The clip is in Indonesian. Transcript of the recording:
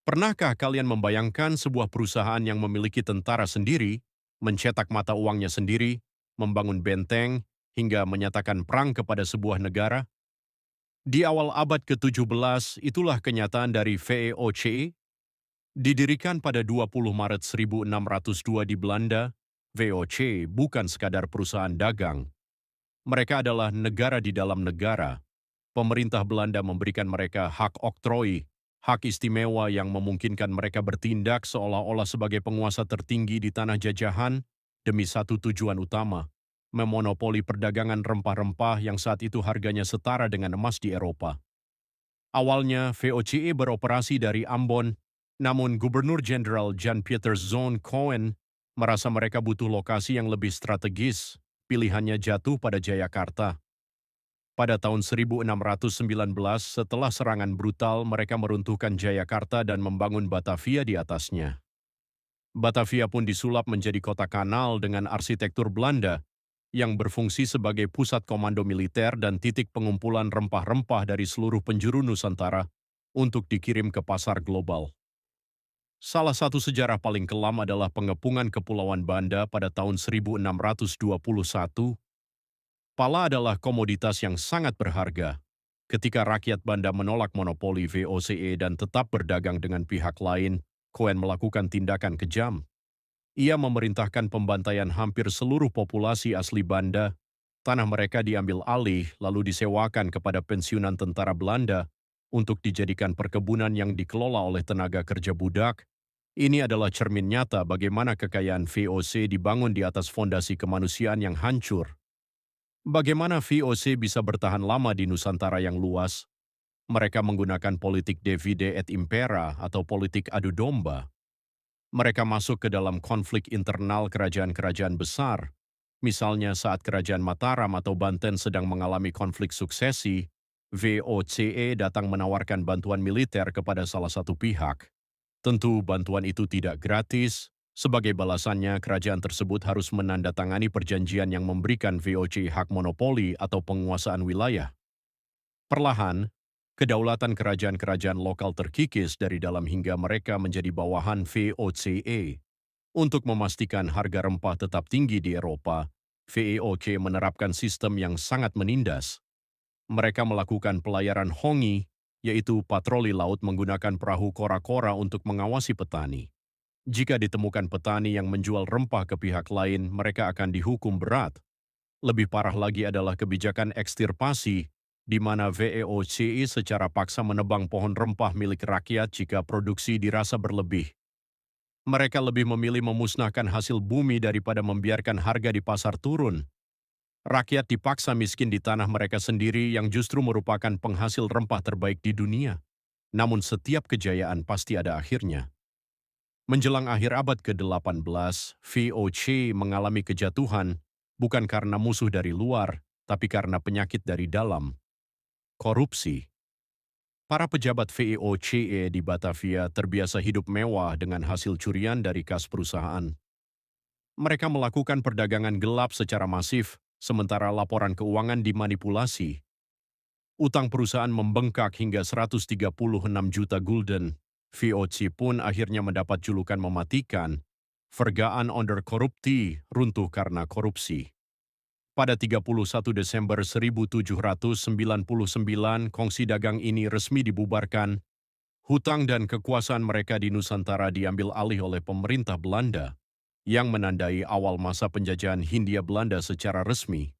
Pernahkah kalian membayangkan sebuah perusahaan yang memiliki tentara sendiri, mencetak mata uangnya sendiri, membangun benteng, hingga menyatakan perang kepada sebuah negara? Di awal abad ke-17, itulah kenyataan dari VOCE. Didirikan pada 20 Maret 1602 di Belanda, VOC bukan sekadar perusahaan dagang. Mereka adalah negara di dalam negara. Pemerintah Belanda memberikan mereka hak oktroi, hak istimewa yang memungkinkan mereka bertindak seolah-olah sebagai penguasa tertinggi di tanah jajahan demi satu tujuan utama, memonopoli perdagangan rempah-rempah yang saat itu harganya setara dengan emas di Eropa. Awalnya, VOCE beroperasi dari Ambon, namun Gubernur Jenderal Jan-Pieter Zoon Cohen merasa mereka butuh lokasi yang lebih strategis. Pilihannya jatuh pada Jayakarta. Pada tahun 1619, setelah serangan brutal, mereka meruntuhkan Jayakarta dan membangun Batavia di atasnya. Batavia pun disulap menjadi kota kanal dengan arsitektur Belanda yang berfungsi sebagai pusat komando militer dan titik pengumpulan rempah-rempah dari seluruh penjuru Nusantara untuk dikirim ke pasar global. Salah satu sejarah paling kelam adalah pengepungan Kepulauan Banda pada tahun 1621. Pala adalah komoditas yang sangat berharga. Ketika rakyat Banda menolak monopoli VOCE dan tetap berdagang dengan pihak lain, Cohen melakukan tindakan kejam. Ia memerintahkan pembantaian hampir seluruh populasi asli Banda. Tanah mereka diambil alih lalu disewakan kepada pensiunan tentara Belanda untuk dijadikan perkebunan yang dikelola oleh tenaga kerja budak. Ini adalah cermin nyata bagaimana kekayaan VOC dibangun di atas fondasi kemanusiaan yang hancur. Bagaimana VOC bisa bertahan lama di Nusantara yang luas? Mereka menggunakan politik divide et impera atau politik adu domba. Mereka masuk ke dalam konflik internal kerajaan-kerajaan besar. Misalnya saat Kerajaan Mataram atau Banten sedang mengalami konflik suksesi, VOCE datang menawarkan bantuan militer kepada salah satu pihak. Tentu bantuan itu tidak gratis. Sebagai balasannya, kerajaan tersebut harus menandatangani perjanjian yang memberikan VOC hak monopoli atau penguasaan wilayah. Perlahan, kedaulatan kerajaan-kerajaan lokal terkikis dari dalam hingga mereka menjadi bawahan VOCE. Untuk memastikan harga rempah tetap tinggi di Eropa, VOC menerapkan sistem yang sangat menindas. Mereka melakukan pelayaran hongi, yaitu patroli laut menggunakan perahu kora-kora untuk mengawasi petani. Jika ditemukan petani yang menjual rempah ke pihak lain, mereka akan dihukum berat. Lebih parah lagi adalah kebijakan ekstirpasi, di mana VOCI secara paksa menebang pohon rempah milik rakyat jika produksi dirasa berlebih. Mereka lebih memilih memusnahkan hasil bumi daripada membiarkan harga di pasar turun. Rakyat dipaksa miskin di tanah mereka sendiri yang justru merupakan penghasil rempah terbaik di dunia. Namun setiap kejayaan pasti ada akhirnya. Menjelang akhir abad ke-18, VOC mengalami kejatuhan bukan karena musuh dari luar, tapi karena penyakit dari dalam. Korupsi. Para pejabat VOCE di Batavia terbiasa hidup mewah dengan hasil curian dari kas perusahaan. Mereka melakukan perdagangan gelap secara masif, sementara laporan keuangan dimanipulasi. Utang perusahaan membengkak hingga 136 juta gulden. VOC pun akhirnya mendapat julukan mematikan. Vergaan onder koruptie, runtuh karena korupsi. Pada 31 Desember 1799, kongsi dagang ini resmi dibubarkan. Hutang dan kekuasaan mereka di Nusantara diambil alih oleh pemerintah Belanda, yang menandai awal masa penjajahan Hindia Belanda secara resmi.